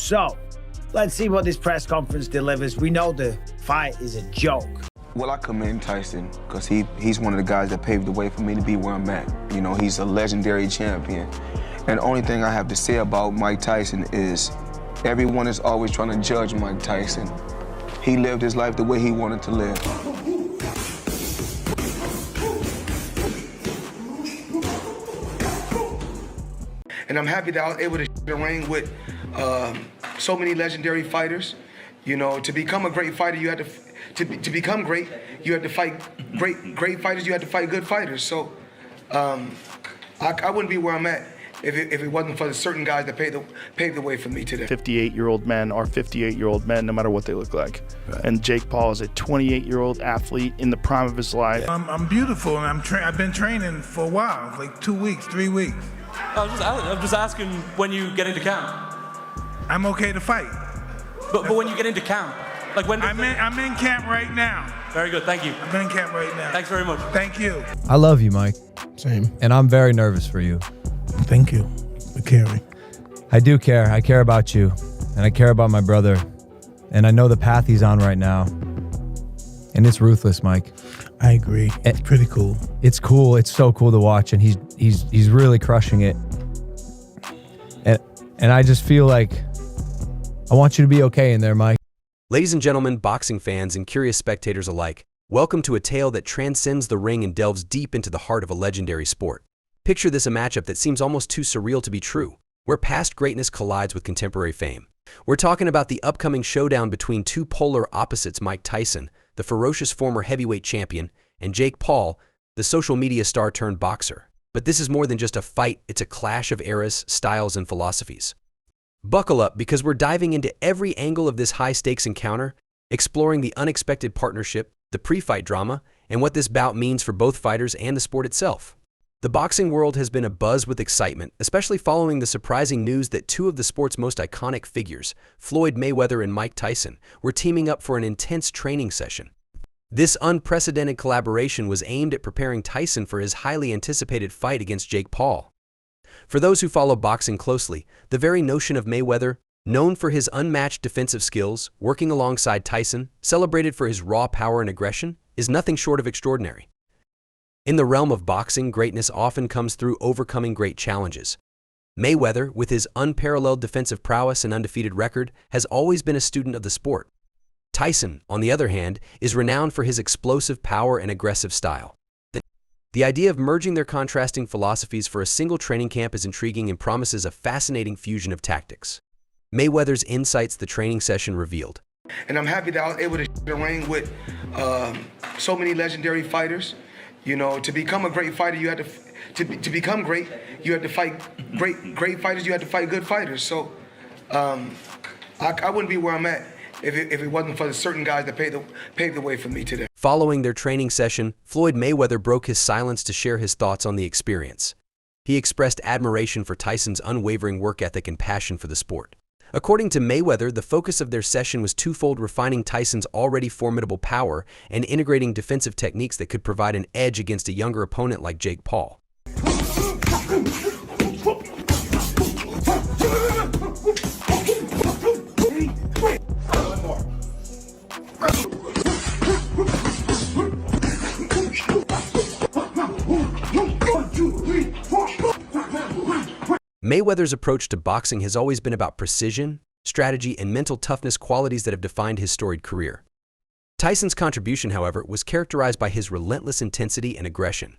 So, let's see what this press conference delivers. We know the fight is a joke. Well, I commend Tyson because he's one of the guys that paved the way for me to be where I'm at. You know, he's a legendary champion. And the only thing I have to say about Mike Tyson is everyone is always trying to judge Mike Tyson. He lived his life the way he wanted to live. And I'm happy that I was able to the ring with so many legendary fighters. You know, to become a great fighter, you had to become great. You had to fight great fighters. You had to fight good fighters. So I wouldn't be where I'm at if it wasn't for the certain guys that paved the way for me today. 58-year-old men are 58-year-old men, no matter what they look like. Right. And Jake Paul is a 28-year-old athlete in the prime of his life. I'm beautiful, and I've been training for a while, like 2 weeks, 3 weeks. I'm just asking when you get into camp. I'm okay to fight. But when you get into camp, like when? I'm in camp right now. Very good, thank you. I'm in camp right now. Thanks very much. Thank you. I love you, Mike. Same. And I'm very nervous for you. Thank you for caring. I do care. I care about you. And I care about my brother. And I know the path he's on right now. And it's ruthless, Mike. I agree. It's pretty cool. It's cool. It's so cool to watch. And he's really crushing it. And I just feel like I want you to be okay in there, Mike. Ladies and gentlemen, boxing fans and curious spectators alike, welcome to a tale that transcends the ring and delves deep into the heart of a legendary sport. Picture this, a matchup that seems almost too surreal to be true, where past greatness collides with contemporary fame. We're talking about the upcoming showdown between two polar opposites, Mike Tyson, the ferocious former heavyweight champion, and Jake Paul, the social media star turned boxer. But this is more than just a fight, it's a clash of eras, styles, and philosophies. Buckle up, because we're diving into every angle of this high-stakes encounter, exploring the unexpected partnership, the pre-fight drama, and what this bout means for both fighters and the sport itself. The boxing world has been abuzz with excitement, especially following the surprising news that two of the sport's most iconic figures, Floyd Mayweather and Mike Tyson, were teaming up for an intense training session. This unprecedented collaboration was aimed at preparing Tyson for his highly anticipated fight against Jake Paul. For those who follow boxing closely, the very notion of Mayweather, known for his unmatched defensive skills, working alongside Tyson, celebrated for his raw power and aggression, is nothing short of extraordinary. In the realm of boxing, greatness often comes through overcoming great challenges. Mayweather, with his unparalleled defensive prowess and undefeated record, has always been a student of the sport. Tyson, on the other hand, is renowned for his explosive power and aggressive style. The idea of merging their contrasting philosophies for a single training camp is intriguing and promises a fascinating fusion of tactics. Mayweather's insights the training session revealed. And I'm happy that I was able to the ring with so many legendary fighters. You know, to become a great fighter, you had to become great. You had to fight great fighters. You had to fight good fighters. So I wouldn't be where I'm at if it wasn't for the certain guys that paved the way for me today. Following their training session, Floyd Mayweather broke his silence to share his thoughts on the experience. He expressed admiration for Tyson's unwavering work ethic and passion for the sport. According to Mayweather, the focus of their session was twofold: refining Tyson's already formidable power and integrating defensive techniques that could provide an edge against a younger opponent like Jake Paul. Mayweather's approach to boxing has always been about precision, strategy, and mental toughness, qualities that have defined his storied career. Tyson's contribution, however, was characterized by his relentless intensity and aggression.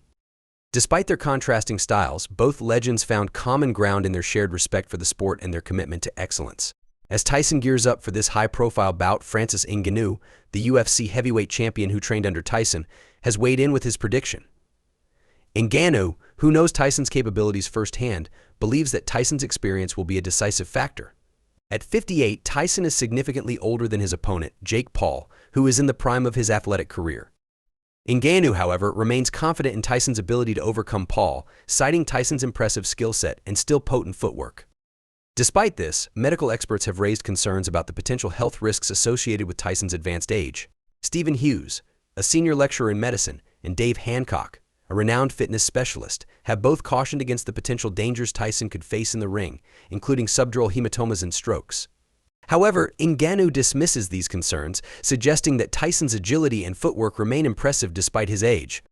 Despite their contrasting styles, both legends found common ground in their shared respect for the sport and their commitment to excellence. As Tyson gears up for this high-profile bout, Francis Ngannou, the UFC heavyweight champion who trained under Tyson, has weighed in with his prediction. Ngannou, who knows Tyson's capabilities firsthand, believes that Tyson's experience will be a decisive factor. At 58, Tyson is significantly older than his opponent, Jake Paul, who is in the prime of his athletic career. Ngannou, however, remains confident in Tyson's ability to overcome Paul, citing Tyson's impressive skill set and still potent footwork. Despite this, medical experts have raised concerns about the potential health risks associated with Tyson's advanced age. Stephen Hughes, a senior lecturer in medicine, and Dave Hancock, a renowned fitness specialist, have both cautioned against the potential dangers Tyson could face in the ring, including subdural hematomas and strokes. However, Ngannou dismisses these concerns, suggesting that Tyson's agility and footwork remain impressive despite his age.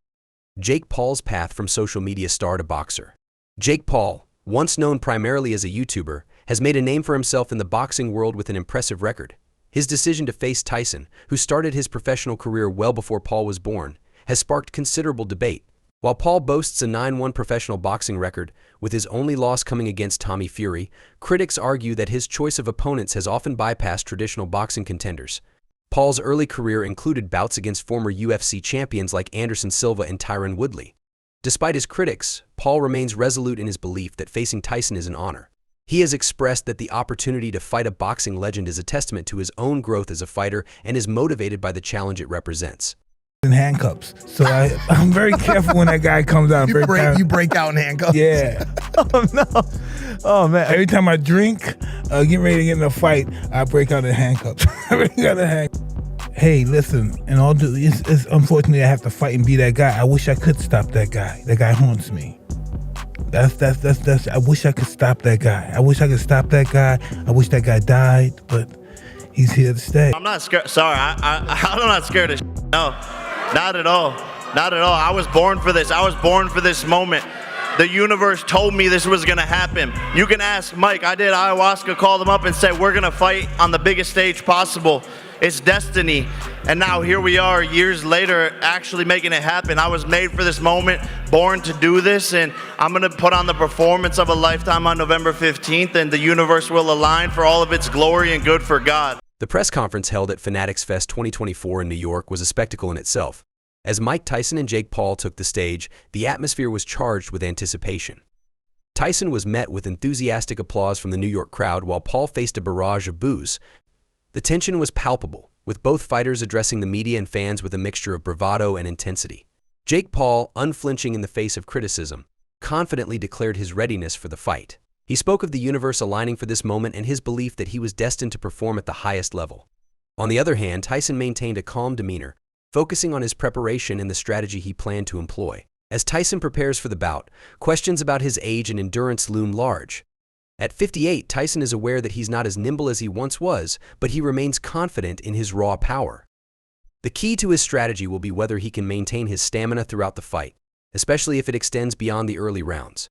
Jake Paul's path from social media star to boxer. Jake Paul, once known primarily as a YouTuber, has made a name for himself in the boxing world with an impressive record. His decision to face Tyson, who started his professional career well before Paul was born, has sparked considerable debate. While Paul boasts a 9-1 professional boxing record, with his only loss coming against Tommy Fury, critics argue that his choice of opponents has often bypassed traditional boxing contenders. Paul's early career included bouts against former UFC champions like Anderson Silva and Tyron Woodley. Despite his critics, Paul remains resolute in his belief that facing Tyson is an honor. He has expressed that the opportunity to fight a boxing legend is a testament to his own growth as a fighter and is motivated by the challenge it represents. In handcuffs, so I'm very careful when that guy comes out. You break out in handcuffs. Yeah. Oh, no. Oh, man. Every time I drink, get ready to get in a fight, I break out in handcuffs. Hey, listen, and it's unfortunately I have to fight and be that guy. I wish I could stop that guy. That guy haunts me. That's. I wish I could stop that guy. I wish I could stop that guy. I wish that guy died, but he's here to stay. I'm not scared. Sorry, I'm not scared of shit. No, not at all. Not at all. I was born for this. I was born for this moment. The universe told me this was going to happen. You can ask Mike. I did ayahuasca, called him up and said, we're going to fight on the biggest stage possible. It's destiny. And now here we are years later actually making it happen. I was made for this moment, born to do this, and I'm going to put on the performance of a lifetime on November 15th, and the universe will align for all of its glory and good for God. The press conference held at Fanatics Fest 2024 in New York was a spectacle in itself. As Mike Tyson and Jake Paul took the stage, the atmosphere was charged with anticipation. Tyson was met with enthusiastic applause from the New York crowd while Paul faced a barrage of boos. The tension was palpable, with both fighters addressing the media and fans with a mixture of bravado and intensity. Jake Paul, unflinching in the face of criticism, confidently declared his readiness for the fight. He spoke of the universe aligning for this moment and his belief that he was destined to perform at the highest level. On the other hand, Tyson maintained a calm demeanor, focusing on his preparation and the strategy he planned to employ. As Tyson prepares for the bout, questions about his age and endurance loom large. At 58, Tyson is aware that he's not as nimble as he once was, but he remains confident in his raw power. The key to his strategy will be whether he can maintain his stamina throughout the fight, especially if it extends beyond the early rounds.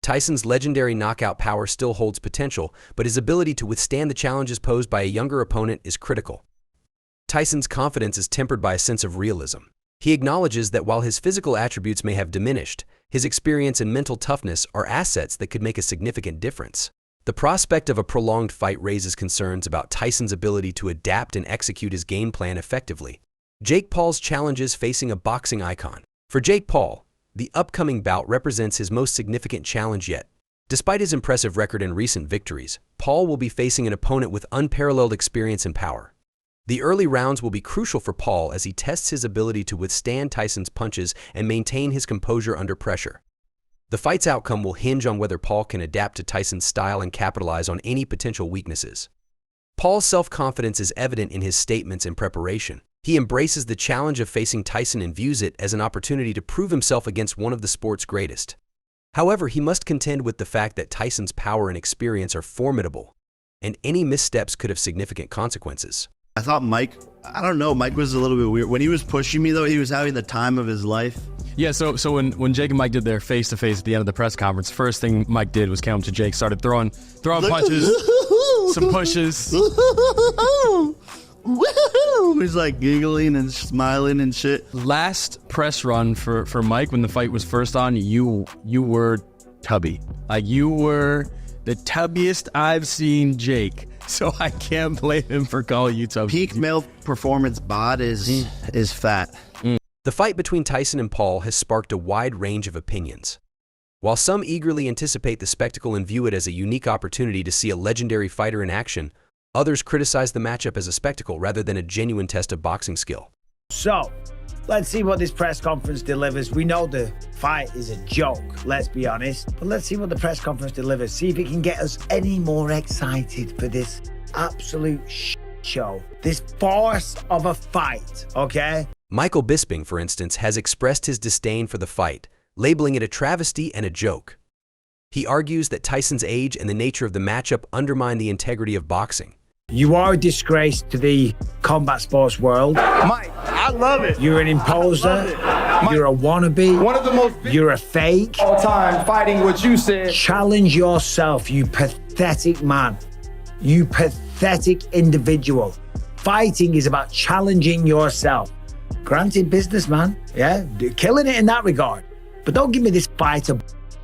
Tyson's legendary knockout power still holds potential, but his ability to withstand the challenges posed by a younger opponent is critical. Tyson's confidence is tempered by a sense of realism. He acknowledges that while his physical attributes may have diminished, his experience and mental toughness are assets that could make a significant difference. The prospect of a prolonged fight raises concerns about Tyson's ability to adapt and execute his game plan effectively. Jake Paul's challenges facing a boxing icon. For Jake Paul, the upcoming bout represents his most significant challenge yet. Despite his impressive record and recent victories, Paul will be facing an opponent with unparalleled experience and power. The early rounds will be crucial for Paul as he tests his ability to withstand Tyson's punches and maintain his composure under pressure. The fight's outcome will hinge on whether Paul can adapt to Tyson's style and capitalize on any potential weaknesses. Paul's self-confidence is evident in his statements and preparation. He embraces the challenge of facing Tyson and views it as an opportunity to prove himself against one of the sport's greatest. However, he must contend with the fact that Tyson's power and experience are formidable, and any missteps could have significant consequences. I thought Mike was a little bit weird. When he was pushing me, though, he was having the time of his life. Yeah, so when Jake and Mike did their face-to-face at the end of the press conference, first thing Mike did was come to Jake, started throwing punches, some pushes. He's like giggling and smiling and shit. Last press run for Mike when the fight was first on, you were tubby. Like, you were the tubbiest I've seen Jake. So I can't blame him for calling you tubby. Peak male performance bod is fat. The fight between Tyson and Paul has sparked a wide range of opinions. While some eagerly anticipate the spectacle and view it as a unique opportunity to see a legendary fighter in action, others criticize the matchup as a spectacle rather than a genuine test of boxing skill. So, let's see what this press conference delivers. We know the fight is a joke, let's be honest. But let's see what the press conference delivers. See if it can get us any more excited for this absolute show. This farce of a fight, okay? Michael Bisping, for instance, has expressed his disdain for the fight, labeling it a travesty and a joke. He argues that Tyson's age and the nature of the matchup undermine the integrity of boxing. You are a disgrace to the combat sports world. Mike, I love it. You're an imposer. You're a wannabe. One of the most You're a fake. all time fighting what you said. Challenge yourself, you pathetic man. You pathetic individual. Fighting is about challenging yourself. Granted, businessman, yeah, killing it in that regard. But don't give me this fighter.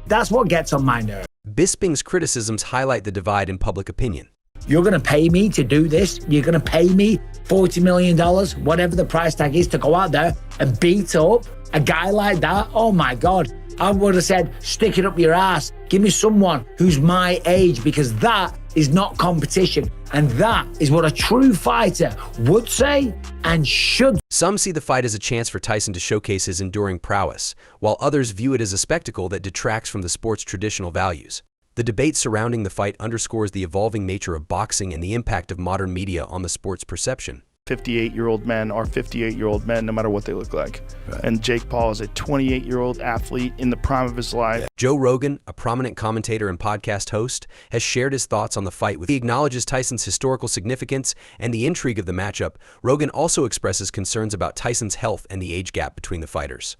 That's what gets on my nerves. Bisping's criticisms highlight the divide in public opinion. You're going to pay me to do this? You're going to pay me $40 million, whatever the price tag is, to go out there and beat up a guy like that? Oh my God. I would have said, stick it up your ass. Give me someone who's my age, because that is not competition. And that is what a true fighter would say and should. Some see the fight as a chance for Tyson to showcase his enduring prowess, while others view it as a spectacle that detracts from the sport's traditional values. The debate surrounding the fight underscores the evolving nature of boxing and the impact of modern media on the sport's perception. 58-year-old men are 58-year-old men no matter what they look like. Right. And Jake Paul is a 28-year-old athlete in the prime of his life. Joe Rogan, a prominent commentator and podcast host, has shared his thoughts on the fight. He acknowledges Tyson's historical significance and the intrigue of the matchup. Rogan also expresses concerns about Tyson's health and the age gap between the fighters.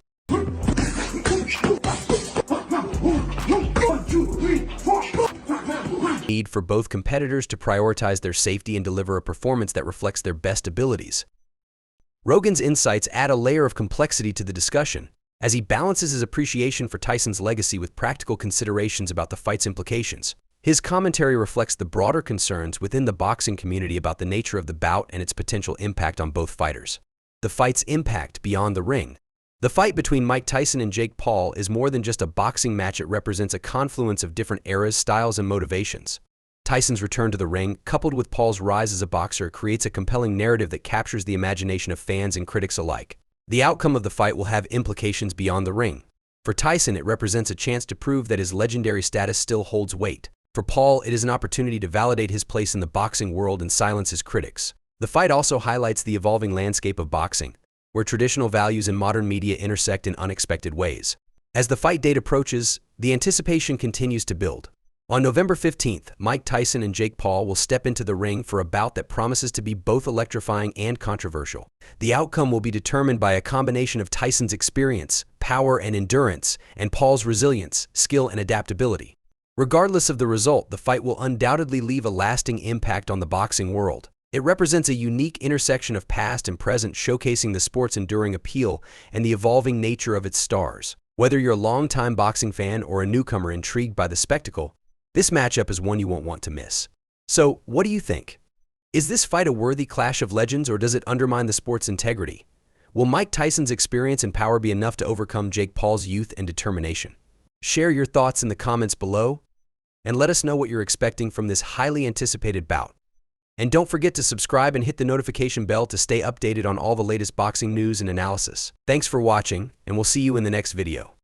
Need for both competitors to prioritize their safety and deliver a performance that reflects their best abilities. Rogan's insights add a layer of complexity to the discussion, as he balances his appreciation for Tyson's legacy with practical considerations about the fight's implications. His commentary reflects the broader concerns within the boxing community about the nature of the bout and its potential impact on both fighters. The fight's impact beyond the ring. The fight between Mike Tyson and Jake Paul is more than just a boxing match. It represents a confluence of different eras, styles, and motivations. Tyson's return to the ring, coupled with Paul's rise as a boxer, creates a compelling narrative that captures the imagination of fans and critics alike. The outcome of the fight will have implications beyond the ring. For Tyson, it represents a chance to prove that his legendary status still holds weight. For Paul, it is an opportunity to validate his place in the boxing world and silence his critics. The fight also highlights the evolving landscape of boxing, where traditional values and modern media intersect in unexpected ways. As the fight date approaches, the anticipation continues to build. On November 15th, Mike Tyson and Jake Paul will step into the ring for a bout that promises to be both electrifying and controversial. The outcome will be determined by a combination of Tyson's experience, power, and endurance, and Paul's resilience, skill, and adaptability. Regardless of the result, the fight will undoubtedly leave a lasting impact on the boxing world. It represents a unique intersection of past and present, showcasing the sport's enduring appeal and the evolving nature of its stars. Whether you're a longtime boxing fan or a newcomer intrigued by the spectacle, this matchup is one you won't want to miss. So, what do you think? Is this fight a worthy clash of legends, or does it undermine the sport's integrity? Will Mike Tyson's experience and power be enough to overcome Jake Paul's youth and determination? Share your thoughts in the comments below, and let us know what you're expecting from this highly anticipated bout. And don't forget to subscribe and hit the notification bell to stay updated on all the latest boxing news and analysis. Thanks for watching, and we'll see you in the next video.